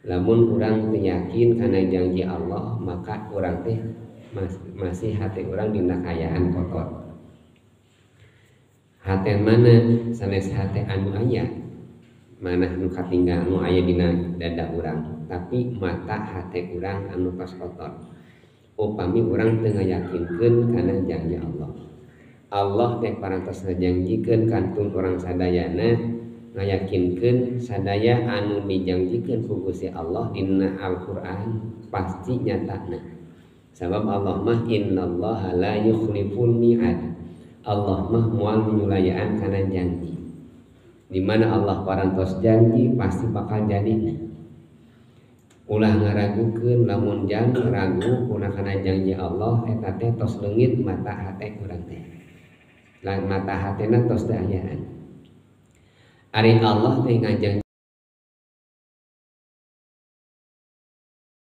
Lamun urang teu yakin kana janji Allah, maka urang teh masih hati urang dina kaayaan kotor. Hate mana sanes hate anu aya manah nu katinggal nu aya dina dada urang, tapi mata hate urang anu tos kotor. Upami urang teu ngayakinkeun kana janji Allah. Allah teh parantos ngajanjikeun kantun urang sadayana ngayakinkeun sadaya anu dijanjikeun ku Gusti Allah dina Al-Qur'an pasti nyatana. Sabab Allah mah innallaha la yukhliful mi'ad. Allah mah moal nyulayaan kana janji. Di mana Allah parantos janji pasti bakal jadina. Ulah ngaragukeun lamun janji ragu kuna kana janji Allah eta teh tos leungit mata hate urang teh. Lain mata hatena tos teu ayaan. Ari Allah teh ngajang